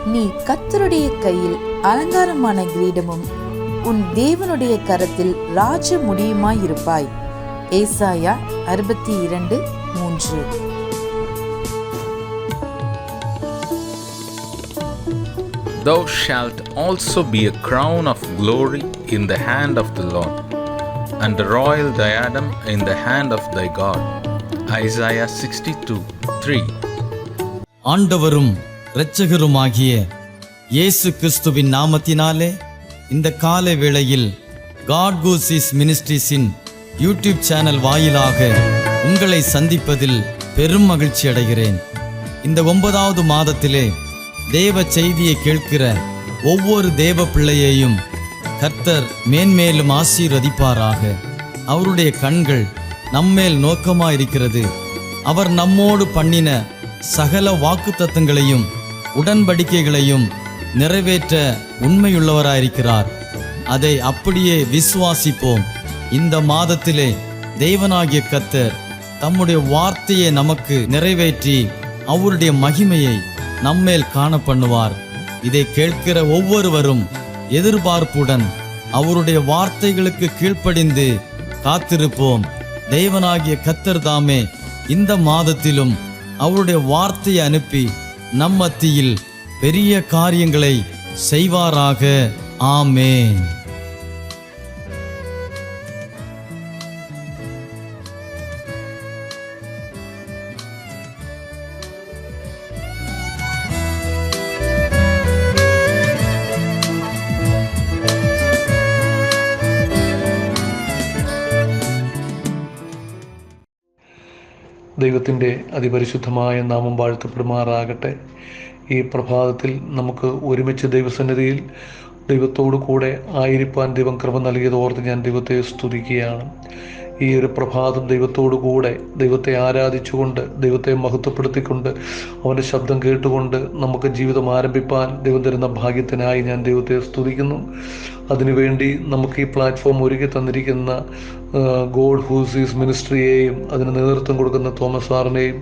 நீ கர்த்தருடைய கையில் அலங்காரமான கிரீடமும் உன் தேவனுடைய கரத்தில் ராஜ முடியுமாயிருப்பாய். ஏசாயா 62:3. Thou shalt also be a crown of glory in the hand of the Lord, and a royal diadem in the hand of thy God. Isaiah 62:3. ஆண்டவரும் இரட்சகருமாகிய இயேசு கிறிஸ்துவின் நாமத்தினாலே இந்த கால வேளையில் God Goes His Ministries-இன் யூடியூப் சேனல் வாயிலாக உங்களை சந்திப்பதில் பெரும் மகிழ்ச்சி அடைகிறேன். இந்த 9வது மாதத்திலே தேவ செய்தியை கேட்கிற ஒவ்வொரு தேவ பிள்ளையையும் கர்த்தர் மேன்மேலும் ஆசீர்வதிப்பாராக. அவருடைய கண்கள் நம்மேல் நோக்கமாயிருக்கிறது. அவர் நம்மோடு பண்ணின சகல வாக்குத்தத்தங்களையும் உடன்படிக்கைகளையும் நிறைவேற்ற உண்மையுள்ளவராயிருக்கிறார். அதை அப்படியே விசுவாசிப்போம். இந்த மாதத்திலே தேவனாகிய கர்த்தர் தம்முடைய வார்த்தையை நமக்கு நிறைவேற்றி அவருடைய மகிமையை நம்மேல் காண பண்ணுவார். இதை கேட்கிற ஒவ்வொருவரும் எதிர்பார்ப்புடன் அவருடைய வார்த்தைகளுக்கு கீழ்ப்படிந்து காத்திருப்போம். தேவனாகிய கர்த்தர் தாமே இந்த மாதத்திலும் அவருடைய வார்த்தையை அனுப்பி நம் மத்தியில் பெரிய காரியங்களை செய்வாராக. ஆமென். ദൈവത്തിൻ്റെ അതിപരിശുദ്ധമായ നാമം വാഴ്ത്തപ്പെടുമാറാകട്ടെ. ഈ പ്രഭാതത്തിൽ നമുക്ക് ഒരുമിച്ച് ദൈവസന്നിധിയിൽ ദൈവത്തോടു കൂടെ ആയിരിക്കാൻ ദൈവം കൃപ നൽകിയത് ഓർത്ത് ഞാൻ ദൈവത്തെ സ്തുതിക്കുകയാണ്. ഈ ഒരു പ്രഭാതം ദൈവത്തോടു കൂടെ ദൈവത്തെ ആരാധിച്ചുകൊണ്ട് ദൈവത്തെ മഹത്വപ്പെടുത്തിക്കൊണ്ട് അവൻ്റെ ശബ്ദം കേട്ടുകൊണ്ട് നമുക്ക് ജീവിതം ആരംഭിപ്പാൻ ദൈവം തരുന്ന ഭാഗ്യത്തിനായി ഞാൻ ദൈവത്തെ സ്തുതിക്കുന്നു. അതിനുവേണ്ടി നമുക്ക് ഈ പ്ലാറ്റ്ഫോം ഒരുക്കി തന്നിരിക്കുന്ന ഗോഡ് ഹൂസ് ഈസ് മിനിസ്ട്രിയെയും അതിന് നേതൃത്വം കൊടുക്കുന്ന തോമസ് സാറിനെയും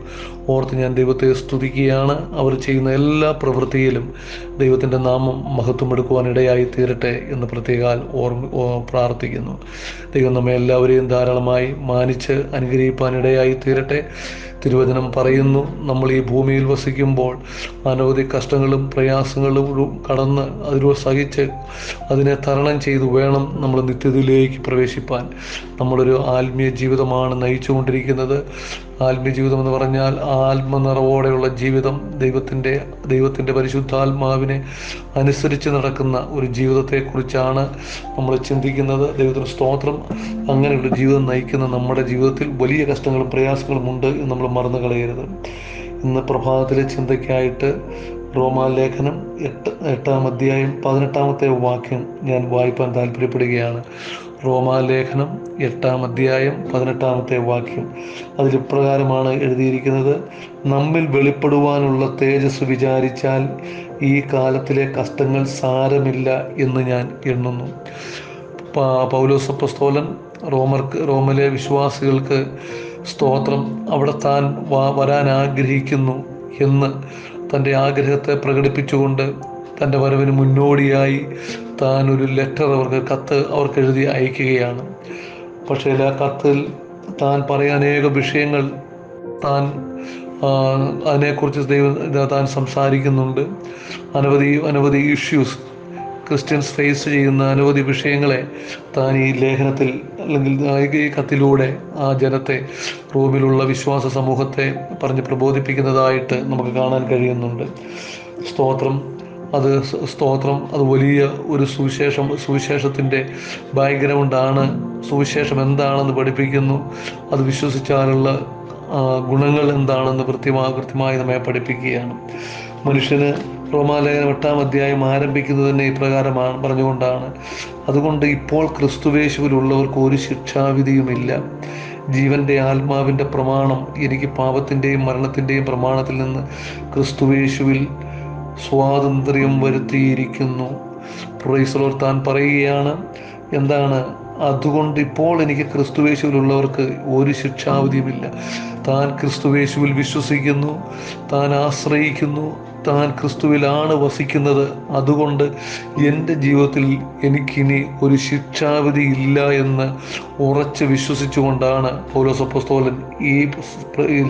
ഓർത്ത് ഞാൻ ദൈവത്തെ സ്തുതിക്കുകയാണ്. അവർ ചെയ്യുന്ന എല്ലാ പ്രവൃത്തിയിലും ദൈവത്തിൻ്റെ നാമം മഹത്വമെടുക്കുവാൻ ഇടയായി തീരട്ടെ എന്ന് പ്രത്യേകാൽ പ്രാർത്ഥിക്കുന്നു. ദൈവം നമ്മെ എല്ലാവരെയും ധാരാളമായി മാനിച്ച് അനുഗ്രഹിപ്പാൻ ഇടയായി തീരട്ടെ. തിരുവചനം പറയുന്നു, നമ്മൾ ഈ ഭൂമിയിൽ വസിക്കുമ്പോൾ അനവധി കഷ്ടങ്ങളും പ്രയാസങ്ങളും കടന്ന് അതിലൂടെ സഹിച്ച് അതിനെ തരണം ചെയ്തു വേണം നമ്മൾ നിത്യതയിലേക്ക് പ്രവേശിപ്പാൻ. നമ്മളൊരു ആത്മീയ ജീവിതമാണ് നയിച്ചുകൊണ്ടിരിക്കുന്നത്. ആത്മീയ ജീവിതം എന്ന് പറഞ്ഞാൽ ആത്മനിറവോടെയുള്ള ജീവിതം, ദൈവത്തിൻ്റെ പരിശുദ്ധാത്മാവിനെ അനുസരിച്ച് നടക്കുന്ന ഒരു ജീവിതത്തെക്കുറിച്ചാണ് നമ്മൾ ചിന്തിക്കുന്നത്. ദൈവത്തിന് സ്തോത്രം. അങ്ങനെയുള്ള ജീവിതം നയിക്കുന്ന നമ്മുടെ ജീവിതത്തിൽ വലിയ കഷ്ടങ്ങളും പ്രയാസങ്ങളും ഉണ്ട് എന്ന് നമ്മൾ മറന്നു കളയരുത്. ഇന്ന് പ്രഭാതത്തിലെ ചിന്തയ്ക്കായിട്ട് റോമാലേഖനം 8-ാം അധ്യായം 18-ാമത്തെ വാക്യം ഞാൻ വായിപ്പാൻ താല്പര്യപ്പെടുകയാണ്. റോമാലേഖനം 8-ാം അധ്യായം 18-ാമത്തെ വാക്യം. അതിലിപ്രകാരമാണ് എഴുതിയിരിക്കുന്നത്: നമ്മിൽ വെളിപ്പെടുവാനുള്ള തേജസ് വിചാരിച്ചാൽ ഈ കാലത്തിലെ കഷ്ടങ്ങൾ സാരമില്ല എന്ന് ഞാൻ എണ്ണുന്നു. പൗലോസ് അപ്പോസ്തലൻ റോമിലെ വിശ്വാസികൾക്ക് സ്തോത്രം അവിടെ താൻ വരാൻ ആഗ്രഹിക്കുന്നു എന്ന് തൻ്റെ ആഗ്രഹത്തെ പ്രകടിപ്പിച്ചുകൊണ്ട് തൻ്റെ വരവിന് മുന്നോടിയായി താൻ ഒരു ലെറ്റർ കത്ത് അവർക്ക് എഴുതി അയക്കുകയാണ്. പക്ഷേ ആ കത്തിൽ താൻ പറയാൻ അനേക വിഷയങ്ങൾ അതിനെക്കുറിച്ച് താൻ സംസാരിക്കുന്നുണ്ട്. അനവധി ഇഷ്യൂസ് ക്രിസ്ത്യൻസ് ഫേസ് ചെയ്യുന്ന അനവധി വിഷയങ്ങളെ താൻ ഈ ലേഖനത്തിൽ അല്ലെങ്കിൽ ഈ കത്തിലൂടെ ആ ജനത്തെ, റോമിലുള്ള വിശ്വാസ സമൂഹത്തെ പറഞ്ഞ് പ്രബോധിപ്പിക്കുന്നതായിട്ട് നമുക്ക് കാണാൻ കഴിയുന്നുണ്ട്. സ്തോത്രം. അത് വലിയ ഒരു സുവിശേഷത്തിൻ്റെ ബാക്ക്ഗ്രൗണ്ടാണ്. സുവിശേഷം എന്താണെന്ന് പഠിപ്പിക്കുന്നു. അത് വിശ്വസിച്ചാലുള്ള ഗുണങ്ങൾ എന്താണെന്ന് കൃത്യമായി നമ്മെ പഠിപ്പിക്കുകയാണ്. മനുഷ്യന് റോമാലേഖനം 8-ാം അധ്യായം ആരംഭിക്കുന്നത് തന്നെ ഇപ്രകാരമാണ് പറഞ്ഞുകൊണ്ടാണ്: അതുകൊണ്ട് ഇപ്പോൾ ക്രിസ്തുവേശുവിലുള്ളവർക്ക് ഒരു ശിക്ഷാവിധിയുമില്ല. ജീവൻ്റെ ആത്മാവിൻ്റെ പ്രമാണം എനിക്ക് പാപത്തിൻ്റെയും മരണത്തിൻ്റെയും പ്രമാണത്തിൽ നിന്ന് ക്രിസ്തുവേശുവിൽ സ്വാതന്ത്ര്യം വരുത്തിയിരിക്കുന്നു. Price the Lord. താൻ പറയുകയാണ് എന്താണ്? അതുകൊണ്ട് ഇപ്പോൾ എനിക്ക് ക്രിസ്തുവേശുവിലുള്ളവർക്ക് ഒരു ശിക്ഷാവിധിയുമില്ല. താൻ ക്രിസ്തുവേശുവിൽ വിശ്വസിക്കുന്നു, താൻ ആശ്രയിക്കുന്നു, താൻ ക്രിസ്തുവിലാണ് വസിക്കുന്നത്. അതുകൊണ്ട് എൻ്റെ ജീവിതത്തിൽ എനിക്കിനി ഒരു ശിക്ഷാവിധി ഇല്ല എന്ന് ഉറച്ച് വിശ്വസിച്ചുകൊണ്ടാണ് പൗലോസ് അപ്പോസ്തലൻ ഈ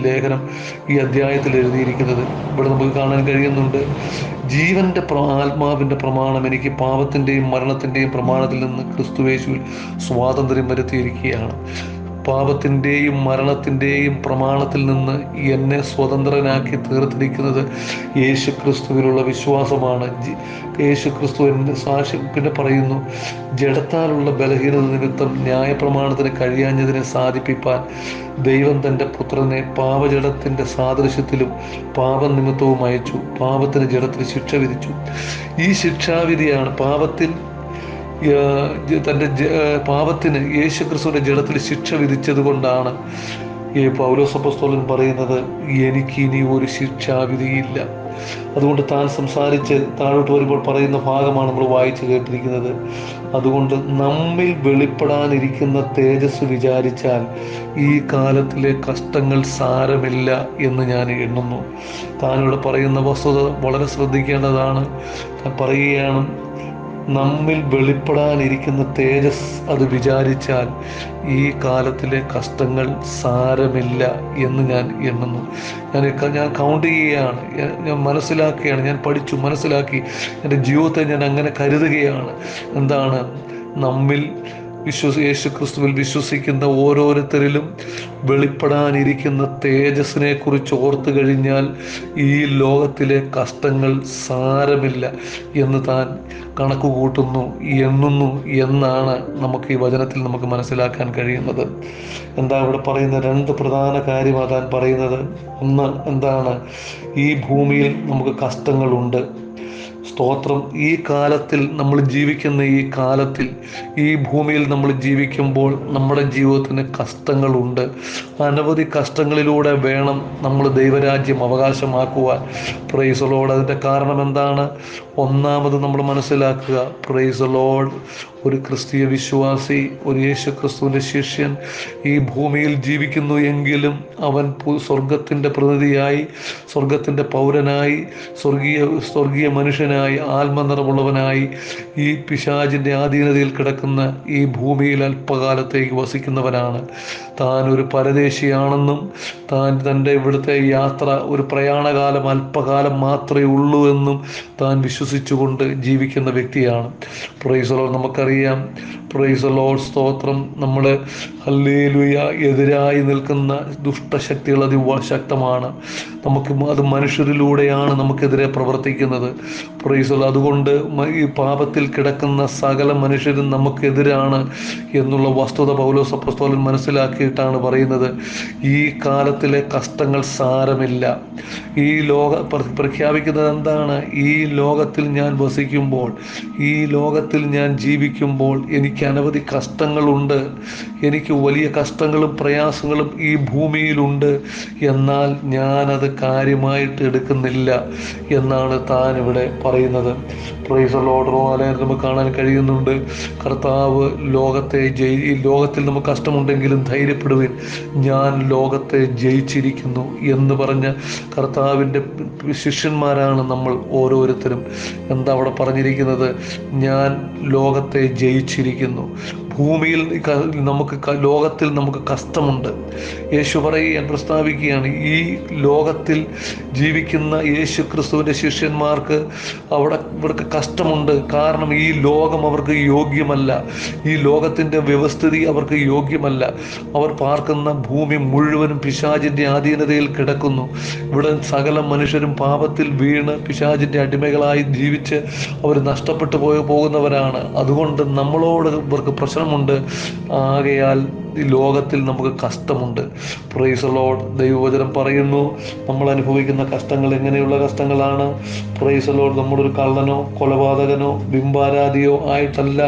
ലേഖനം, ഈ അധ്യായത്തിൽ എഴുതിയിരിക്കുന്നത്. ഇവിടെ നമുക്ക് കാണാൻ കഴിയുന്നുണ്ട്, ജീവൻ്റെ ആത്മാവിൻ്റെ പ്രമാണം എനിക്ക് പാപത്തിൻ്റെയും മരണത്തിൻ്റെയും പ്രമാണത്തിൽ നിന്ന് ക്രിസ്തുയേശുവിൽ സ്വാതന്ത്ര്യം വരുത്തിയിരിക്കുകയാണ്. പാപത്തിൻ്റെയും മരണത്തിൻ്റെയും പ്രമാണത്തിൽ നിന്ന് എന്നെ സ്വതന്ത്രനാക്കി തീർത്തിരിക്കുന്നത് യേശു ക്രിസ്തുവിലുള്ള വിശ്വാസമാണ്. യേശു ക്രിസ്തു എൻ്റെ സാക്ഷ്യം. പിന്നെ പറയുന്നു, ജഡത്താലുള്ള ബലഹീനത നിമിത്തം ന്യായപ്രമാണത്തിന് കഴിയാഞ്ഞതിനെ സാധിപ്പിപ്പാൻ ദൈവം തൻ്റെ പുത്രനെ പാപജഡത്തിൻ്റെ സാദൃശ്യത്തിലും പാപനിമിത്തവും അയച്ചു. പാപത്തിന് ജഡത്തിൽ ശിക്ഷ വിധിച്ചു. ഈ ശിക്ഷാവിധിയാണ് പാപത്തിന് യേശു ക്രിസ്തുവിൻ്റെ ജഡത്തിൽ ശിക്ഷ വിധിച്ചത് കൊണ്ടാണ് ഈ പൗലോസ് അപ്പോസ്തലൻ പറയുന്നത്, എനിക്കിനി ഒരു ശിക്ഷാവിധിയില്ല. അതുകൊണ്ട് താൻ സംസാരിച്ച് താഴോട്ട് വരുമ്പോൾ പറയുന്ന ഭാഗമാണ് നമ്മൾ വായിച്ചു കേട്ടിരിക്കുന്നത്. അതുകൊണ്ട് നമ്മിൽ വെളിപ്പെടാനിരിക്കുന്ന തേജസ് വിചാരിച്ചാൽ ഈ കാലത്തിലെ കഷ്ടങ്ങൾ സാരമില്ല എന്ന് ഞാൻ എണ്ണുന്നു. താനിവിടെ പറയുന്ന വസ്തുത വളരെ ശ്രദ്ധിക്കേണ്ടതാണ്. താൻ പറയുകയാണ്, നമ്മിൽ വെളിപ്പെടാനിരിക്കുന്ന തേജസ് അത് വിചാരിച്ചാൽ ഈ കാലത്തിലെ കഷ്ടങ്ങൾ സാരമില്ല എന്ന് ഞാൻ എണ്ണുന്നു. ഞാൻ കൗണ്ട് ചെയ്യുകയാണ്, ഞാൻ മനസ്സിലാക്കുകയാണ്, ഞാൻ പഠിച്ചു മനസ്സിലാക്കി, എൻ്റെ ജീവിതത്തെ ഞാൻ അങ്ങനെ കരുതുകയാണ്. എന്താണ്? നമ്മിൽ യേശു ക്രിസ്തുവിൽ വിശ്വസിക്കുന്ന ഓരോരുത്തരിലും വെളിപ്പെടാനിരിക്കുന്ന തേജസ്സിനെ കുറിച്ച് ഓർത്തു കഴിഞ്ഞാൽ ഈ ലോകത്തിലെ കഷ്ടങ്ങൾ സാരമില്ല എന്ന് താൻ കണക്ക് കൂട്ടുന്നു, എണ്ണുന്നു എന്നാണ് നമുക്ക് ഈ വചനത്തിൽ നമുക്ക് മനസ്സിലാക്കാൻ കഴിയുന്നത്. എന്താ ഇവിടെ പറയുന്ന രണ്ട് പ്രധാന കാര്യമാണ് താൻ പറയുന്നത്. ഒന്ന് എന്താണ്? ഈ ഭൂമിയിൽ നമുക്ക് കഷ്ടങ്ങളുണ്ട്. സ്തോത്രം. ഈ കാലത്തിൽ നമ്മൾ ജീവിക്കുന്ന ഈ കാലത്തിൽ, ഈ ഭൂമിയിൽ നമ്മൾ ജീവിക്കുമ്പോൾ നമ്മുടെ ജീവിതത്തിന് കഷ്ടങ്ങളുണ്ട്. അനവധി കഷ്ടങ്ങളിലൂടെ വേണം നമ്മൾ ദൈവരാജ്യം അവകാശമാക്കുവാൻ. Price the Lord. അതിൻ്റെ കാരണം എന്താണ്? ഒന്നാമത് നമ്മൾ മനസ്സിലാക്കുക, പ്രൈസ് ദി ലോർഡ്, ഒരു ക്രിസ്തീയ വിശ്വാസി, ഒരു യേശു ക്രിസ്തുവിൻ്റെ ശിഷ്യൻ ഈ ഭൂമിയിൽ ജീവിക്കുന്നു എങ്കിലും അവൻ സ്വർഗത്തിൻ്റെ പ്രതിനിധിയായി, സ്വർഗത്തിൻ്റെ പൗരനായി, സ്വർഗീയ മനുഷ്യനായി, ആത്മനിറമുള്ളവനായി ഈ പിശാചിൻ്റെ ആധീനതയിൽ കിടക്കുന്ന ഈ ഭൂമിയിൽ അല്പകാലത്തേക്ക് വസിക്കുന്നവനാണ്. താൻ ഒരു പരദേശിയാണെന്നും തൻ്റെ ഇവിടുത്തെ യാത്ര ഒരു പ്രയാണകാലം അല്പകാലം മാത്രമേ ഉള്ളൂ എന്നും താൻ വിശ്വസിച്ചുകൊണ്ട് ജീവിക്കുന്ന വ്യക്തിയാണ്. Price the Lord. നമുക്കറിയാം, പ്രൈസ് ദി ലോർഡ്, സ്തോത്രം. നമ്മൾ ഹല്ലേലൂയ, എതിരായി നിൽക്കുന്ന ദുഷ്ടശക്തികൾ അതിശക്തമാണ്. അത് മനുഷ്യരിലൂടെയാണ് നമുക്കെതിരെ പ്രവർത്തിക്കുന്നത്. Price the Lord. അതുകൊണ്ട് ഈ പാപത്തിൽ കിടക്കുന്ന സകല മനുഷ്യരും നമുക്കെതിരാണ് എന്നുള്ള വസ്തുത പൗലോസ് അപ്പോസ്തലൻ മനസ്സിലാക്കിയിട്ടാണ് പറയുന്നത്, ഈ കാലത്തിലെ കഷ്ടങ്ങൾ സാരമില്ല. ഈ പ്രഖ്യാപിക്കുന്നത് എന്താണ്? ഈ ലോകത്തിൽ ഞാൻ വസിക്കുമ്പോൾ, ഈ ലോകത്തിൽ ഞാൻ ജീവിക്കുമ്പോൾ എനിക്ക് അനവധി കഷ്ടങ്ങളുണ്ട്. എനിക്ക് വലിയ കഷ്ടങ്ങളും പ്രയാസങ്ങളും ഈ ഭൂമിയിലുണ്ട്. എന്നാൽ ഞാനത് കാര്യമായിട്ട് എടുക്കുന്നില്ല എന്നാണ് താൻ ഇവിടെ പറയുന്നത്. Price the Lord. റോമാലയത്തിൽ നമുക്ക് കാണാൻ കഴിയുന്നുണ്ട്, കർത്താവ് ഈ ലോകത്തിൽ നമുക്ക് കഷ്ടമുണ്ടെങ്കിലും ധൈര്യപ്പെടുവിൻ, ഞാൻ ലോകത്തെ ജയിച്ചിരിക്കുന്നു എന്ന് പറഞ്ഞ കർത്താവിൻ്റെ ശിഷ്യന്മാരാണ് നമ്മൾ ഓരോരുത്തരും. എന്താ അവിടെ പറഞ്ഞിരിക്കുന്നത്? ഞാൻ ലോകത്തെ ജയിച്ചിരിക്കുന്നു. ഭൂമിയിൽ ലോകത്തിൽ നമുക്ക് കഷ്ടമുണ്ട്. യേശു പറയുകയാണ്, പ്രസ്താവിക്കുകയാണ്, ഈ ലോകത്തിൽ ജീവിക്കുന്ന യേശു ക്രിസ്തുവിൻ്റെ ശിഷ്യന്മാർക്ക് ഇവർക്ക് കഷ്ടമുണ്ട്. കാരണം ഈ ലോകം അവർക്ക് യോഗ്യമല്ല. ഈ ലോകത്തിൻ്റെ വ്യവസ്ഥിതി അവർക്ക് യോഗ്യമല്ല. അവർ പാർക്കുന്ന ഭൂമി മുഴുവനും പിശാചിൻ്റെ അധീനതയിൽ കിടക്കുന്നു. ഇവിടെ സകല മനുഷ്യരും പാപത്തിൽ വീണ് പിശാചിൻ്റെ അടിമകളായി ജീവിച്ച് അവർ നഷ്ടപ്പെട്ടു പോകുന്നവരാണ്. അതുകൊണ്ട് നമ്മളോട് ഇവർക്ക് പ്രശ്നമുണ്ട്. ആകയാൽ ഈ ലോകത്തിൽ നമുക്ക് കഷ്ടമുണ്ട്. Praise the Lord. ദൈവവചനം പറയുന്നു, നമ്മൾ അനുഭവിക്കുന്ന കഷ്ടങ്ങൾ എങ്ങനെയുള്ള കഷ്ടങ്ങളാണ്? Price the Lord. നമ്മളൊരു കള്ളനോ കൊലപാതകനോ ബിംബാരാധിയോ ആയിട്ടല്ല,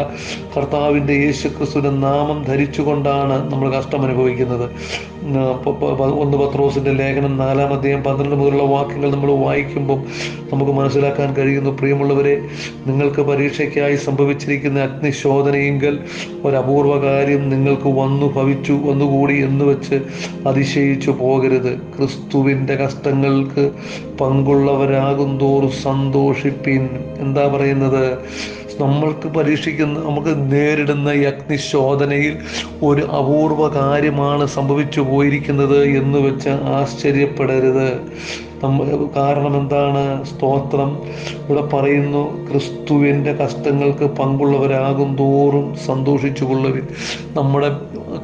കർത്താവിൻ്റെ യേശു ക്രിസ്തുവിൻ്റെ നാമം ധരിച്ചുകൊണ്ടാണ് നമ്മൾ കഷ്ടം അനുഭവിക്കുന്നത്. 1 പത്രോസിൻ്റെ ലേഖനം 4-ാം അധ്യായം 12 മുതലുള്ള വാക്യങ്ങൾ നമ്മൾ വായിക്കുമ്പോൾ നമുക്ക് മനസ്സിലാക്കാൻ കഴിയുന്നു, പ്രിയമുള്ളവരെ, നിങ്ങൾക്ക് പരീക്ഷയ്ക്കായി സംഭവിച്ചിരിക്കുന്ന അഗ്നിശോധനയെങ്കിൽ ഒരപൂർവ കാര്യം നിങ്ങൾക്ക് വന്നു ഭവിച്ചു വന്നുകൂടി എന്ന് വെച്ച് അതിശയിച്ചു പോകരുത്. ക്രിസ്തുവിൻ്റെ കഷ്ടങ്ങൾക്ക് പങ്കുള്ളവരാകും തോറും സന്തോഷിപ്പിൻ. എന്താ പറയുന്നത്? നമുക്ക് നേരിടുന്ന ഈ അഗ്നിശോധനയിൽ ഒരു അപൂർവ കാര്യമാണ് സംഭവിച്ചു പോയിരിക്കുന്നത് എന്ന് വെച്ച് ആശ്ചര്യപ്പെടരുത്. കാരണം എന്താണ്? സ്തോത്രം. ഇവിടെ പറയുന്നു, ക്രിസ്തുവിൻ്റെ കഷ്ടങ്ങൾക്ക് പങ്കുള്ളവരാകും തോറും സന്തോഷിച്ചു കൊള്ളുവിൻ. നമ്മുടെ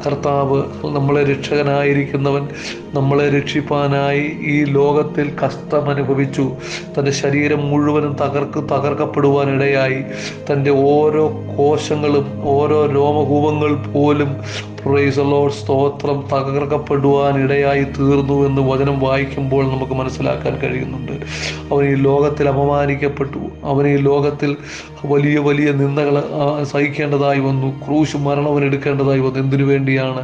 കർത്താവ്, നമ്മളെ രക്ഷകനായിരിക്കുന്നവൻ, നമ്മളെ രക്ഷിപ്പാനായി ഈ ലോകത്തിൽ കഷ്ടമനുഭവിച്ചു. തൻ്റെ ശരീരം മുഴുവനും തകർക്കപ്പെടുവാനിടയായി. തൻ്റെ ഓരോ കോശങ്ങളും ഓരോ രോമകൂപങ്ങൾ പോലും പ്രൈസ് ദി ലോർഡ്, സ്തോത്രം, തകർക്കപ്പെടുവാനിടയായി തീർന്നു എന്ന് വചനം വായിക്കുമ്പോൾ നമുക്ക് മനസ്സിലാക്കാൻ കഴിയുന്നുണ്ട്. അവൻ ഈ ലോകത്തിൽ അപമാനിക്കപ്പെട്ടു. അവൻ ഈ ലോകത്തിൽ വലിയ വലിയ നിന്ദകൾ സഹിക്കേണ്ടതായി വന്നു. ക്രൂശ് മരണം അവൻ എടുക്കേണ്ടതായി വന്നു. എന്തിനു വേണ്ടിയാണ്?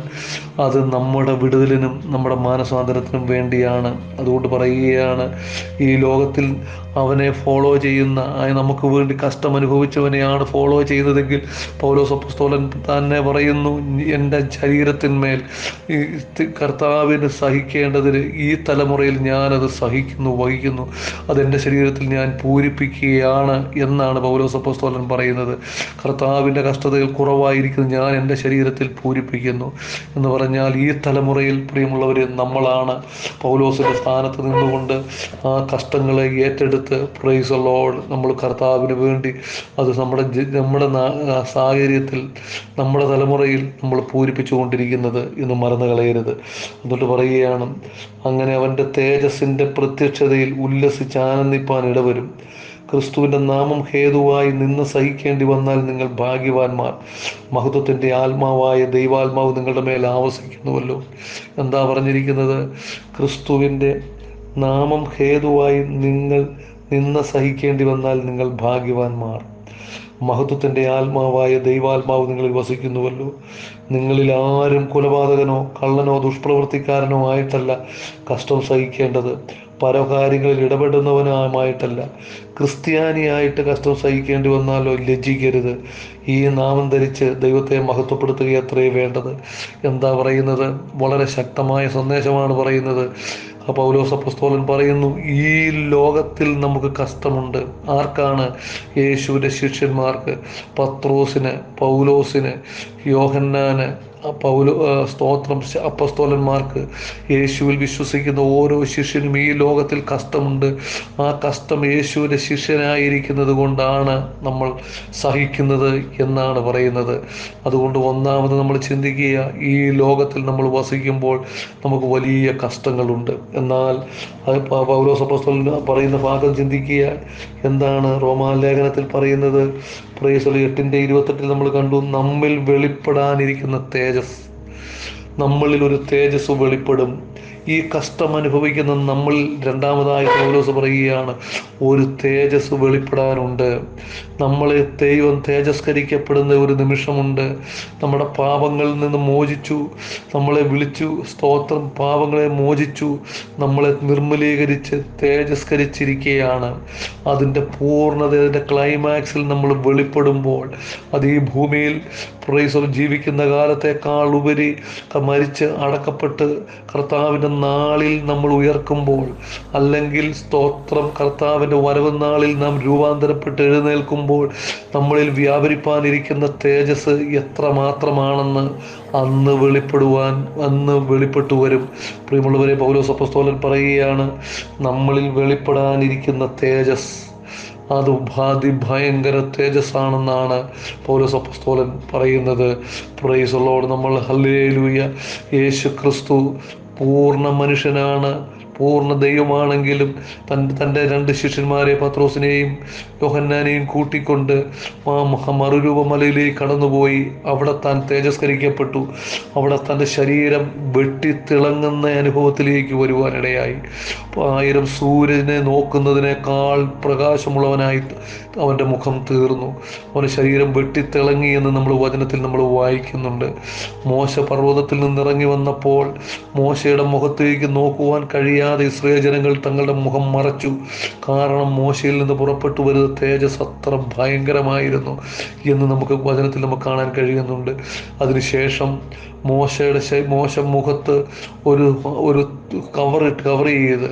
അത് നമ്മുടെ വിടുതലിനും നമ്മുടെ മാനസാന്തരത്തിനും വേണ്ടിയാണ്. അതുകൊണ്ട് പറയുകയാണ്, ഈ ലോകത്തിൽ അവനെ ഫോളോ ചെയ്യുന്ന, നമുക്ക് വേണ്ടി കഷ്ടം അനുഭവിച്ചവനെയാണ് ഫോളോ ചെയ്യുന്നതെങ്കിൽ പൗലോസ് അപ്പോസ്തലൻ തന്നെ പറയുന്നു, എൻ്റെ ശരീരത്തിന്മേൽ ഈ കർത്താവിന് സഹിക്കേണ്ടതിന് ഈ തലമുറയിൽ ഞാനത് വഹിക്കുന്നു. അതെൻ്റെ ശരീരത്തിൽ ഞാൻ പൂരിപ്പിക്കുകയാണ് എന്നാണ് പൗലോസ് അപ്പോസ്തലൻ പറയുന്നത്. കർത്താവിൻ്റെ കഷ്ടതകൾ കുറവായിരിക്കുന്നത് ഞാൻ എൻ്റെ ശരീരത്തിൽ പൂരിപ്പിക്കുന്നു എന്ന് പറഞ്ഞാൽ, ഈ തലമുറയിൽ പ്രിയമുള്ളവർ, നമ്മളാണ് പൗലോസിൻ്റെ സ്ഥാനത്ത് നിന്നുകൊണ്ട് ആ കഷ്ടങ്ങളെ ഏറ്റെടുത്ത് പ്രൈസ് ദി ലോർഡ് നമ്മൾ കർത്താവിന് വേണ്ടി അത് നമ്മുടെ സാഹചര്യത്തിൽ, നമ്മുടെ തലമുറയിൽ നമ്മൾ പൂരിപ്പിച്ചുകൊണ്ടിരിക്കുന്നത് എന്ന് മറന്നു കളയരുത്. അതുകൊണ്ട് പറയുകയാണ്, അങ്ങനെ അവൻ്റെ തേജസ്സിൻ്റെ പ്രത്യക്ഷതയിൽ ഉല്ലസിച്ച് ആനന്ദിപ്പാൻ ഇടവരും. ക്രിസ്തുവിൻ്റെ നാമം ഹേതുവായി നിന്ന് സഹിക്കേണ്ടി വന്നാൽ നിങ്ങൾ ഭാഗ്യവാന്മാർ. മഹത്വത്തിൻ്റെ ആത്മാവായ ദൈവാത്മാവ് നിങ്ങളുടെ മേൽ ആവസിക്കുന്നുവല്ലോ. എന്താ പറഞ്ഞിരിക്കുന്നത്? ക്രിസ്തുവിൻ്റെ നാമം ഹേതുവായി നിങ്ങൾ നിന്ന് സഹിക്കേണ്ടി വന്നാൽ നിങ്ങൾ ഭാഗ്യവാന്മാർ. മഹത്വത്തിൻ്റെ ആത്മാവായ ദൈവാത്മാവ് നിങ്ങളിൽ വസിക്കുന്നുവല്ലോ. നിങ്ങളിൽ ആരും കൊലപാതകനോ കള്ളനോ ദുഷ്പ്രവൃത്തിക്കാരനോ ആയിട്ടല്ല കഷ്ടം സഹിക്കേണ്ടത്. പരകാര്യങ്ങളിൽ ഇടപെടുന്നവനുമായിട്ടല്ല. ക്രിസ്ത്യാനിയായിട്ട് കഷ്ടം സഹിക്കേണ്ടി വന്നാലോ ലജ്ജിക്കരുത്. ഈ നാമം ധരിച്ച് ദൈവത്തെ മഹത്വപ്പെടുത്തുകയത്രേ വേണ്ടത്. എന്താ പറയുന്നത്? വളരെ ശക്തമായ സന്ദേശമാണ് പറയുന്നത്. പൗലോസ് അപ്പോസ്തലൻ പറയുന്നു, ഈ ലോകത്തിൽ നമുക്ക് കഷ്ടമുണ്ട്. ആർക്കാണ്? യേശുവിൻ്റെ ശിഷ്യന്മാർക്ക്, പത്രോസിന്, പൗലോസിന്, യോഹന്നാന്, സ്തോത്രം, അപ്പോസ്തലന്മാർക്ക്, യേശുവിൽ വിശ്വസിക്കുന്ന ഓരോ ശിഷ്യനും ഈ ലോകത്തിൽ കഷ്ടമുണ്ട്. ആ കഷ്ടം യേശുവിൻ്റെ ശിഷ്യനായിരിക്കുന്നത് കൊണ്ടാണ് നമ്മൾ സഹിക്കുന്നത് എന്നാണ് പറയുന്നത്. അതുകൊണ്ട് ഒന്നാമത് നമ്മൾ ചിന്തിക്കുക, ഈ ലോകത്തിൽ നമ്മൾ വസിക്കുമ്പോൾ നമുക്ക് വലിയ കഷ്ടങ്ങളുണ്ട്. എന്നാൽ അത് പൗലോസ് അപ്പോസ്തലൻ പറയുന്ന ഭാഗം ചിന്തിക്കുക. എന്താണ് റോമാലേഖനത്തിൽ പറയുന്നത്? പ്രൈസ് 8:28 നമ്മൾ കണ്ടു, നമ്മിൽ വെളിപ്പെടാനിരിക്കുന്ന തേജസ്. നമ്മളിൽ ഒരു തേജസ് വെളിപ്പെടും. ഈ കഷ്ടം അനുഭവിക്കുന്ന നമ്മൾ, രണ്ടാമതായി പൗലോസ് പറയുകയാണ്, ഒരു തേജസ് വെളിപ്പെടാനുണ്ട്. നമ്മളെ ദൈവം തേജസ്കരിക്കപ്പെടുന്ന ഒരു നിമിഷമുണ്ട്. നമ്മുടെ പാപങ്ങളിൽ നിന്ന് മോചിച്ചു, നമ്മളെ വിളിച്ചു, സ്തോത്രം, പാപങ്ങളെ മോചിച്ചു, നമ്മളെ നിർമ്മലീകരിച്ച് തേജസ്കരിച്ചിരിക്കുകയാണ്. അതിൻ്റെ പൂർണ്ണത, അതിൻ്റെ ക്ലൈമാക്സിൽ നമ്മൾ വെളിപ്പെടുമ്പോൾ, അത് ഈ ഭൂമിയിൽ ജീവിക്കുന്ന കാലത്തേക്കാൾ ഉപരി മരിച്ച് അടക്കപ്പെട്ട് കർത്താവിൻ്റെ നാളിൽ നമ്മൾ ഉയർക്കുമ്പോൾ, അല്ലെങ്കിൽ സ്തോത്രം കർത്താവിൻ്റെ വരവ് നാളിൽ നാം രൂപാന്തരപ്പെട്ട് എഴുന്നേൽക്കുമ്പോൾ നമ്മളിൽ വ്യാപരിപ്പാനിരിക്കുന്ന തേജസ് എത്രമാത്രമാണെന്ന് അന്ന് വെളിപ്പെട്ടു വരും. പ്രിയമുള്ളവരെ, പൗലോസ് അപ്പോസ്തലൻ പറയുകയാണ്, നമ്മളിൽ വെളിപ്പെടാനിരിക്കുന്ന തേജസ് അത് ഭയങ്കര തേജസ്സാണെന്നാണ് പൗലോസ് അപ്പോസ്തലൻ പറയുന്നത്. Price the Lord. നമ്മൾ ഹല്ലേലൂയ. യേശു ക്രിസ്തു പൂർണ്ണ മനുഷ്യനാണ്, പൂർണ്ണ ദൈവമാണെങ്കിലും തൻ്റെ രണ്ട് ശിഷ്യന്മാരെ, പത്രോസിനെയും യോഹന്നാനെയും കൂട്ടിക്കൊണ്ട് മറുരൂപമലയിലേക്ക് കടന്നുപോയി. അവിടെ താൻ തേജസ്കരിക്കപ്പെട്ടു. അവിടെ തൻ്റെ ശരീരം വെട്ടിത്തിളങ്ങുന്ന അനുഭവത്തിലേക്ക് വരുവാനിടയായി. 1000 സൂര്യനെ നോക്കുന്നതിനേക്കാൾ പ്രകാശമുള്ളവനായി അവൻ്റെ മുഖം തീർന്നു. അവൻ്റെ ശരീരം വെട്ടിത്തിളങ്ങി എന്ന് നമ്മൾ വചനത്തിൽ നമ്മൾ വായിക്കുന്നുണ്ട്. മോശ പർവ്വതത്തിൽ നിന്നിറങ്ങി വന്നപ്പോൾ മോശയുടെ മുഖത്തേക്ക് നോക്കുവാൻ കഴിയാതെ കഴിയാതെ ഇസ്രായേൽ ജനങ്ങൾ തങ്ങളുടെ മുഖം മറച്ചു. കാരണം മോശയിൽ നിന്ന് പുറപ്പെട്ടു വരുന്ന തേജസ് അത്ര ഭയങ്കരമായിരുന്നു എന്ന് നമുക്ക് വചനത്തിൽ നമുക്ക് കാണാൻ കഴിയുന്നുണ്ട്. അതിനുശേഷം മോശ മുഖത്ത് ഒരു കവർ ചെയ്ത്,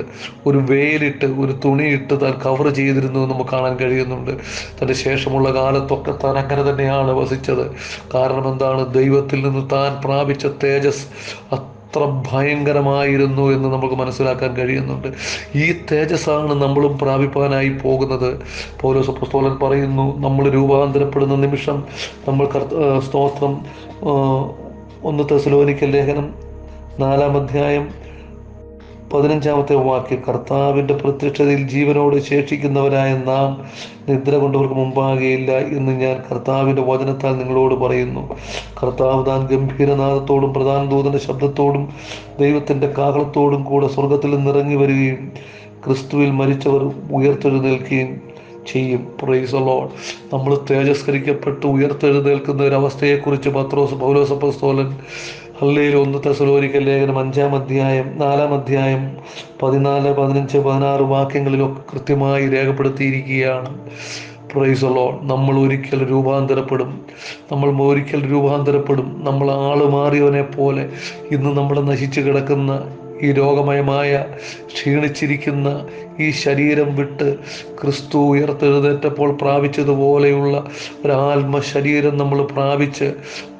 ഒരു വെയിലിട്ട്, ഒരു തുണിയിട്ട് താൻ കവർ ചെയ്തിരുന്നു നമുക്ക് കാണാൻ കഴിയുന്നുണ്ട്. തൻ്റെ ശേഷമുള്ള കാലത്തൊക്കെ താൻ അങ്ങനെ തന്നെയാണ് വസിച്ചത്. കാരണം എന്താണ്? ദൈവത്തിൽ നിന്ന് താൻ പ്രാപിച്ച തേജസ് അത്ര ഭയങ്കരമായിരുന്നു എന്ന് നമുക്ക് മനസ്സിലാക്കാൻ കഴിയുന്നുണ്ട്. ഈ തേജസ്സാണ് നമ്മളും പ്രാപിപ്പാനായി പോകുന്നത്. പൗലോസ് അപ്പോസ്തലൻ പറയുന്നു, നമ്മൾ രൂപാന്തരപ്പെടുന്ന നിമിഷം നമ്മൾ സ്തോത്രം 1 തെസ്സലോനിക്കർ ലേഖനം 4-ാം അധ്യായം 15-ാമത്തെ വാക്യം, കർത്താവിൻ്റെ പ്രത്യക്ഷതയിൽ ജീവനോട് ശേഷിക്കുന്നവരായ നാം നിദ്ര കൊണ്ടവർക്ക് മുമ്പാകെയില്ല എന്ന് ഞാൻ കർത്താവിൻ്റെ വചനത്താൽ നിങ്ങളോട് പറയുന്നു. കർത്താവ് താൻ ഗംഭീരനാദത്തോടും പ്രധാന ദൂതൻ്റെ ശബ്ദത്തോടും ദൈവത്തിൻ്റെ കാഹളത്തോടും കൂടെ സ്വർഗത്തിൽ നിന്നിറങ്ങി വരികയും ക്രിസ്തുവിൽ മരിച്ചവർ ഉയർത്തെഴുന്നേൽക്കുകയും ചെയ്യും. Price the Lord. നമ്മൾ തേജസ്കരിക്കപ്പെട്ട് ഉയർത്തെഴുന്നേൽക്കുന്ന ഒരവസ്ഥയെക്കുറിച്ച് പൗലോസ് അപ്പോസ്തലൻ 1 തെസ്സലോനിക്കർ ലേഖനം 5-ാം അധ്യായം 4-ാം അധ്യായം 14, 15, 16 വാക്യങ്ങളിലൊക്കെ കൃത്യമായി രേഖപ്പെടുത്തിയിരിക്കുകയാണ്. Price the Lord. നമ്മൾ ഒരിക്കൽ രൂപാന്തരപ്പെടും. നമ്മൾ ആള് മാറിയവനെ പോലെ ഇന്ന് നമ്മുടെ നശിച്ചു കിടക്കുന്ന ഈ രോഗമയമായ ക്ഷീണിച്ചിരിക്കുന്ന ഈ ശരീരം വിട്ട് ക്രിസ്തു ഉയർത്തെഴുന്നേറ്റപ്പോൾ പ്രാപിച്ചതുപോലെയുള്ള ഒരാത്മ ശരീരം നമ്മൾ പ്രാപിച്ച്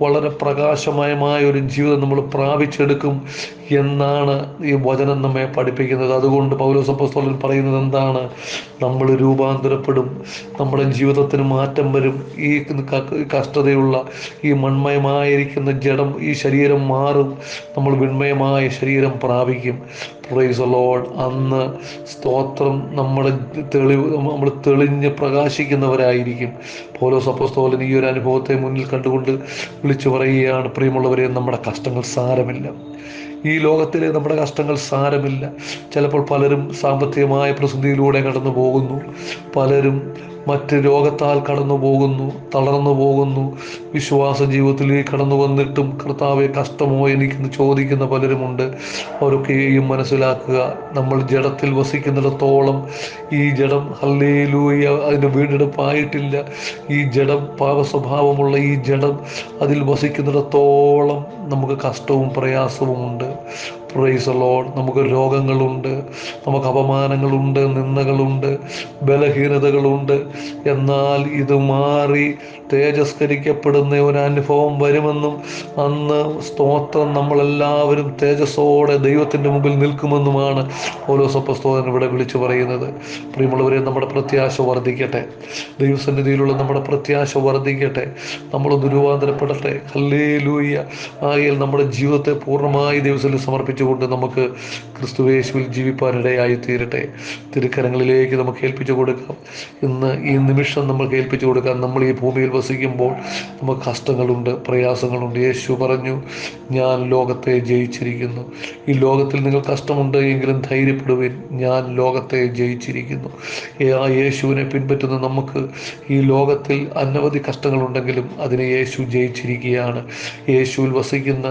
വളരെ പ്രകാശമയമായ ഒരു ജീവിതം നമ്മൾ പ്രാപിച്ചെടുക്കും എന്നാണ് ഈ വചനം നമ്മെ പഠിപ്പിക്കുന്നത്. അതുകൊണ്ട് പൗലോസ് അപ്പോസ്തലൻ പറയുന്നത് എന്താണ്? നമ്മൾ രൂപാന്തരപ്പെടും, നമ്മുടെ ജീവിതത്തിന് മാറ്റം വരും. ഈ കഷ്ടതയുള്ള ഈ മൺമയമായിരിക്കുന്ന ജഡം, ഈ ശരീരം മാറും, നമ്മൾ വിൺമയമായ ശരീരം പ്രാപിക്കും. Price the Lord. അന്ന് സ്തോത്രം നമ്മൾ തെളിഞ്ഞ് പ്രകാശിക്കുന്നവരായിരിക്കും. പൗലോസ് അപ്പോസ്തലൻ ഈ ഒരു അനുഭവത്തെ മുന്നിൽ കണ്ടുകൊണ്ട് വിളിച്ചു പറയുകയാണ്, പ്രിയമുള്ളവരെ, നമ്മുടെ കഷ്ടങ്ങൾ സാരമില്ല. ഈ ലോകത്തിലെ നമ്മുടെ കഷ്ടങ്ങൾ സാരമില്ല. ചിലപ്പോൾ പലരും സാമ്പത്തികമായ പ്രതിസന്ധിയിലൂടെ കടന്നു പോകുന്നു, പലരും മറ്റ് രോഗത്താൽ കടന്നു പോകുന്നു, തളർന്നു പോകുന്നു. വിശ്വാസ ജീവിതത്തിലേക്ക് കടന്നു വന്നിട്ടും കർത്താവെ കഷ്ടമോ എനിക്കെന്ന് ചോദിക്കുന്ന പലരുമുണ്ട്. അവരൊക്കെയും മനസ്സിലാക്കുക, നമ്മൾ ജഡത്തിൽ വസിക്കുന്നിടത്തോളം ഈ ജഡം ഹല്ലേലൂയ അതിന് വീണ്ടെടുപ്പായിട്ടില്ല. ഈ ജഡം, പാപ സ്വഭാവമുള്ള ഈ ജഡം അതിൽ വസിക്കുന്നിടത്തോളം നമുക്ക് കഷ്ടവും പ്രയാസവുമുണ്ട്. Praise the Lord. നമുക്ക് രോഗങ്ങളുണ്ട്, നമുക്ക് അപമാനങ്ങളുണ്ട്, നിന്ദകളുണ്ട്, ബലഹീനതകളുണ്ട്. എന്നാൽ ഇത് മാറി തേജസ്കരിക്കപ്പെടുന്ന ഒരു അനുഭവം വരുമെന്നും അന്ന് സ്തോത്രം നമ്മളെല്ലാവരും തേജസ്സോടെ ദൈവത്തിൻ്റെ മുമ്പിൽ നിൽക്കുമെന്നുമാണ് പൗലോസ് അപ്പോസ്തലൻ ഇവിടെ വിളിച്ചു പറയുന്നത്. പ്രിയമുള്ളവരെ, നമ്മുടെ പ്രത്യാശ വർദ്ധിക്കട്ടെ. ദൈവസന്നിധിയിലുള്ള നമ്മുടെ പ്രത്യാശ വർദ്ധിക്കട്ടെ. നമ്മളൊന്ന് രൂപാന്തരപ്പെടട്ടെ. ഹല്ലേലൂയ. ആകയാൽ നമ്മുടെ ജീവിതത്തെ പൂർണ്ണമായി ദൈവത്തിൽ സമർപ്പിച്ചുകൊണ്ട് നമുക്ക് ക്രിസ്തുയേശുവിൽ ജീവിപ്പാനിടയായി തീരട്ടെ. തിരുക്കരങ്ങളിലേക്ക് നമുക്ക് ഏൽപ്പിച്ചു കൊടുക്കാം. ഇന്ന് ഈ നിമിഷം നമുക്ക് ഏൽപ്പിച്ചു കൊടുക്കാം. നമ്മൾ ഈ ഭൂമിയിൽ വസിക്കുമ്പോൾ നമുക്ക് കഷ്ടങ്ങളുണ്ട്, പ്രയാസങ്ങളുണ്ട്. യേശു പറഞ്ഞു, ഞാൻ ലോകത്തെ ജയിച്ചിരിക്കുന്നു. ഈ ലോകത്തിൽ നിങ്ങൾ കഷ്ടമുണ്ട് എങ്കിലും ധൈര്യപ്പെടുവിൻ, ഞാൻ ലോകത്തെ ജയിച്ചിരിക്കുന്നു. ആ യേശുവിനെ പിൻപറ്റുന്ന നമുക്ക് ഈ ലോകത്തിൽ അനവധി കഷ്ടങ്ങളുണ്ടെങ്കിലും അതിനെ യേശു ജയിച്ചിരിക്കുകയാണ്. യേശുവിൽ വസിക്കുന്ന,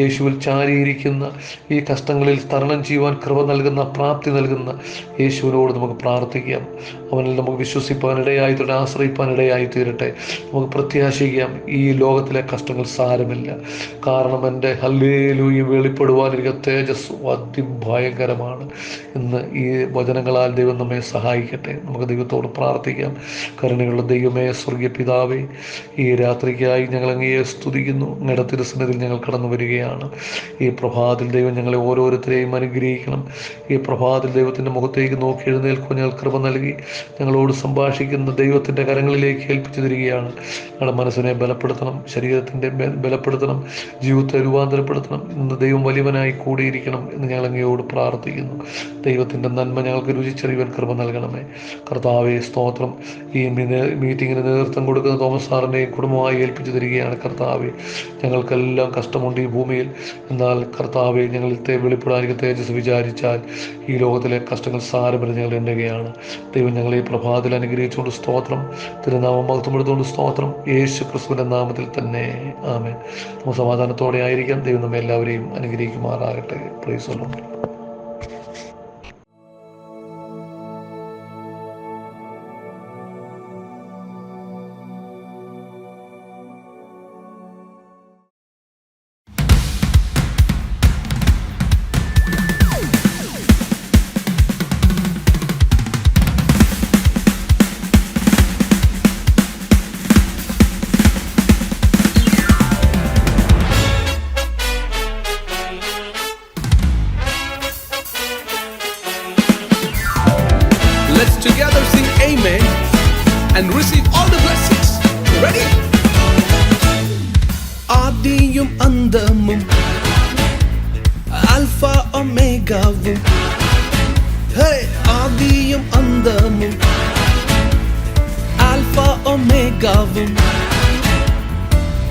യേശുവിൽ ചാരിയിരിക്കുന്ന, ഈ കഷ്ടങ്ങളിൽ തരണം ചെയ്യുവാൻ കൃപ നൽകുന്ന, പ്രാപ്തി നൽകുന്ന യേശുവിനോട് നമുക്ക് പ്രാർത്ഥിക്കാം. അവനിൽ നമുക്ക് വിശ്വസിപ്പാനിടയായി തീരട്ടെ, ആശ്രയിപ്പാനിടയായി തീരട്ടെ. നമുക്ക് പ്രത്യാശിക്കാം, ഈ ലോകത്തിലെ കഷ്ടങ്ങൾ സാരമില്ല. കാരണം എൻ്റെ ഹല്ലേലൂയ വെളിപ്പെടുവാനിരിക്കുന്ന തേജസ് അതിഭയങ്കരമാണ്. ഇന്ന് ഈ വചനങ്ങളാൽ ദൈവം നമ്മെ സഹായിക്കട്ടെ. നമുക്ക് ദൈവത്തോട് പ്രാർത്ഥിക്കാം. കരുണയുള്ള ദൈവമേ, സ്വർഗീയ പിതാവേ, ഈ രാത്രിക്കായി ഞങ്ങൾ അങ്ങയെ സ്തുതിക്കുന്നു. അങ്ങയുടെ തിരുസന്നിധിയിൽ ഞങ്ങൾ കടന്നു വരികയാണ്. ഈ പ്രഭാതത്തിൽ ദൈവം ഞങ്ങളെ ഓരോരുത്തരെയും അനുഗ്രഹിക്കണം. ഈ പ്രഭാതത്തിൽ ദൈവത്തിൻ്റെ മുഖത്തേക്ക് നോക്കി എഴുന്നേൽക്കുവാൻ ഞങ്ങൾ കൃപ നൽകി ഞങ്ങളോട് സംഭാഷിക്കുന്ന ദൈവത്തിൻ്റെ കരങ്ങളിലേക്ക് ഏൽപ്പിച്ചു തരികയാണ്. ഞങ്ങളുടെ മനസ്സിനെ ബലപ്പെടുത്തണം, ശരീരത്തിൻ്റെ ബലപ്പെടുത്തണം, ജീവിതത്തെ രൂപാന്തരപ്പെടുത്തണം. ഇന്ന് ദൈവം വലിയവനായി കൂടിയിരിക്കണം എന്ന് ഞങ്ങൾ അങ്ങയോട് പ്രാർത്ഥിക്കുന്നു. ദൈവത്തിൻ്റെ നന്മ ഞങ്ങൾക്ക് രുചിച്ചറിയുവാൻ കൃപ നൽകണമേ. കർത്താവേ, സ്തോത്രം. ഈ മീറ്റിങ്ങിന് നേതൃത്വം കൊടുക്കുന്ന തോമസ് സാറിനെയും കുടുംബമായി ഏൽപ്പിച്ചു തരികയാണ്. കർത്താവേ, ഞങ്ങൾക്കെല്ലാം കഷ്ടമുണ്ട് ഈ ഭൂമിയിൽ. എന്നാൽ കർത്താവെ, ഞങ്ങളിലത്തെ വെളിപ്പെടാനിക്ക് തേജസ് വിചാരിച്ചാൽ ഈ ലോകത്തിലെ കഷ്ടങ്ങൾ സാരമെന്ന് ഞങ്ങൾ എണ്ണുകയാണ്. ദൈവം ഞങ്ങളെ ഈ പ്രഭാതത്തിൽ അനുഗ്രഹിച്ചുകൊണ്ട് സ്തോത്രം. തിരുനാമം മഹത്വപ്പെടുത്തുകൊണ്ട് സ്തോത്രം. യേശു ക്രിസ്തുവിൻ്റെ നാമത്തിൽ തന്നെ ആമേൻ. നമുക്ക് സമാധാനത്തോടെ ആയിരിക്കാം. ദൈവം നമ്മെ എല്ലാവരെയും അനുഗ്രഹിക്കുമാറാകട്ടെ. Price the Lord. together sing amen and receive all the blessings. Ready? ஆதியும் அந்தமும் ஆல்பா ஒமேகாவும், ஆதியும் அந்தமும் ஆல்பா ஒமேகாவும்,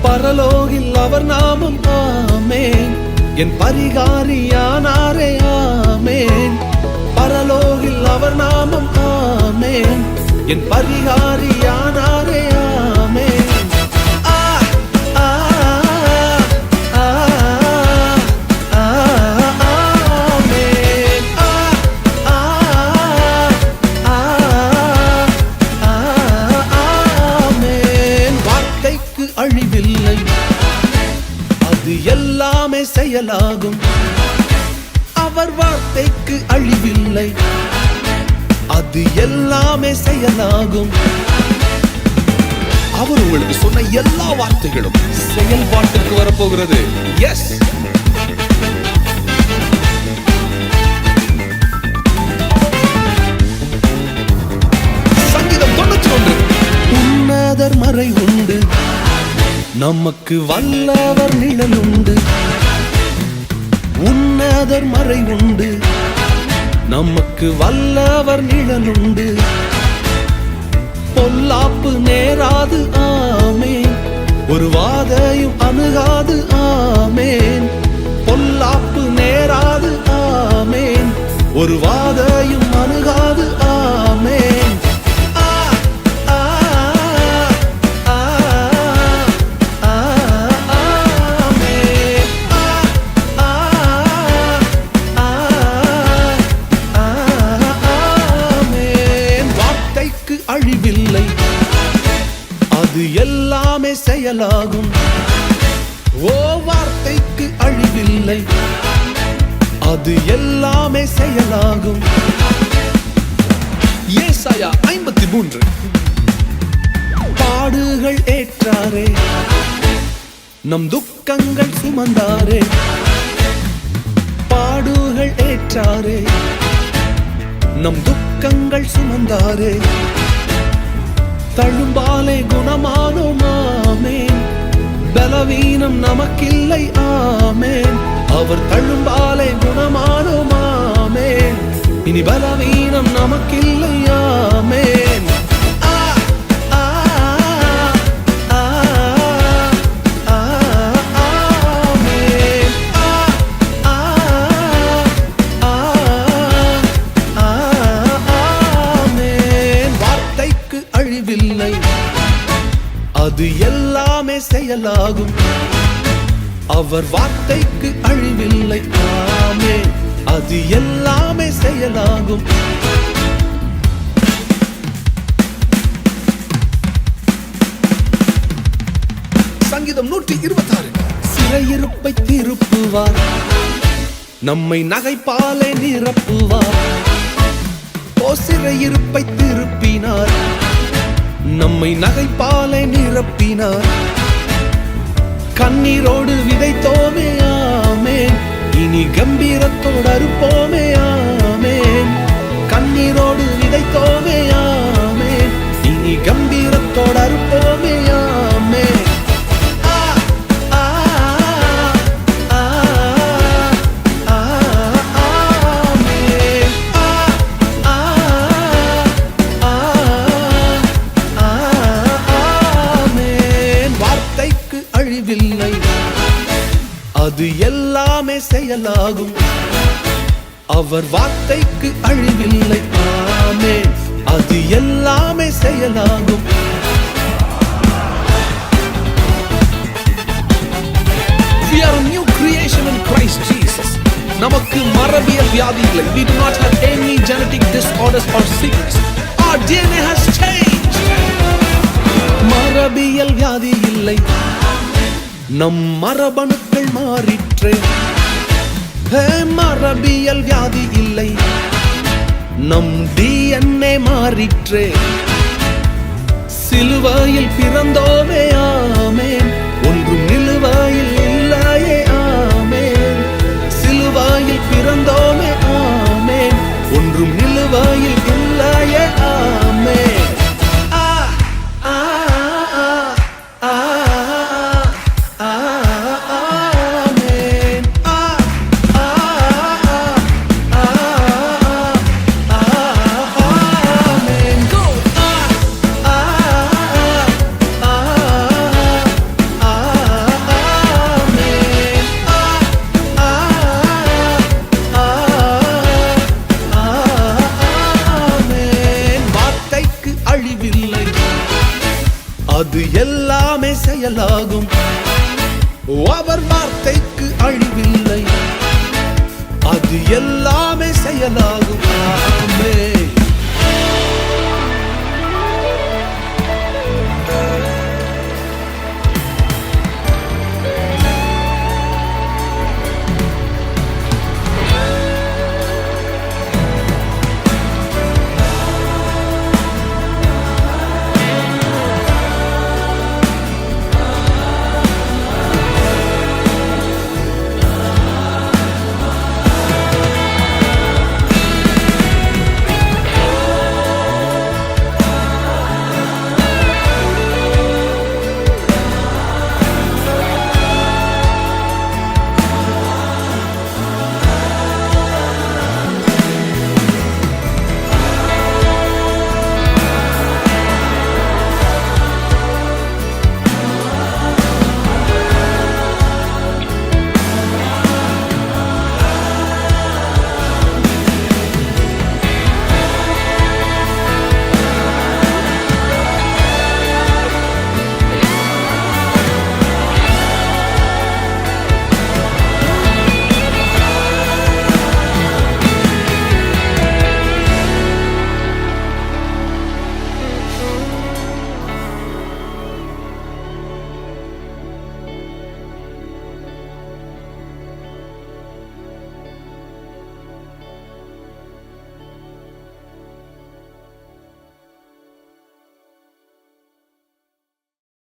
பரலோகில் அவர் நாமம் ஆமென், என் பரிகாரியானாரே ஆமென். பரலோகில் அவர் நாமம் ஆமென், என் பரிகாரியானாரே ஆமென். வார்த்தைக்கு அழிவில்லை, அது எல்லாமே செயலாகும். அவர் வார்த்தைக்கு அழிவில்லை, அது எல்லாமே செயலாகும். அவர் உங்களுக்கு சொன்ன எல்லா வார்த்தைகளும் செயல்பாட்டுக்கு வரப்போகிறது. எஸ், சங்கீதம் 91. உன்னதர் மறை உண்டு, நமக்கு வல்லவர் நிழல் உண்டு. உன்னதர் மறை உண்டு, நமக்கு வல்லவர் நிழல் உண்டு. பொல்லாப்பு நேராது ஆமென், ஒரு வாதையும் அணுகாது ஆமென். பொல்லாப்பு நேராது ஆமென், ஒரு வாதையும் அணுகாது ஆமென். அழிவில்லை, அது எல்லாமே செயலாகும். ஓ, வார்த்தைக்கு அழிவில்லை, அது எல்லாமே செயலாகும். ஏசாயா 53. பாடுகள் ஏற்றாரே, நம் துக்கங்கள் சுமந்தாரே. பாடுகள் ஏற்றாரே, நம் துக்கங்கள் சுமந்தாரே. தழும்பாலே குணமானோம் ஆமென், பலவீனம் நமக்கில்லை ஆமென். அவர் தழும்பாலே குணமானோம் ஆமென், இனி பலவீனம் நமக்கில்லை ஆமென். அழிவில்லை, அது எல்லாமே செயலாகும். அவர் வார்த்தைக்கு அழிவில்லை ஆமென், அது எல்லாமே செயலாகும். சங்கீதம் 126. சிறையிருப்பை திருப்புவார், நம்மை நகைப்பாலே நிரப்புவார். ஓ, சிறையிருப்பை திருப்பினார், நம்மை நகைப்பாலே நிரப்பினார். கண்ணீரோடு விதைத்தோமே ஆமென், இனி கம்பீரத்தோடு அறுப்போமே ஆமென். கண்ணீரோடு விதைத்தோமே ஆமென், இனி கம்பீரத்தோடு அறுப்போமே ஆமென். அழிவில்லை, அது எல்லாமே செயலாகும். அவர் வார்த்தைக்கு அழிவில்லை ஆமென், அது எல்லாமே செயலாகும். We are a new creation in Christ Jesus. நமக்கு மரபியல் வியாதி இல்லை. We do not have any genetic disorders or sickness. Our DNA has changed. மரபியல் வியாதி இல்லை, நம் மரபணுக்கள் மாறிற்றே. மரபியல் வியாதி இல்லை, நம் DNA மாறிற்றே. சிலுவையில் பிறந்தோமே ஆமென், ஒன்றும் நிலுவையில் இல்லையே ஆமென். சிலுவையில் பிறந்தோமே ஆமென், ஒன்றும் நிலுவையில் இல்லையே சாயலாகும்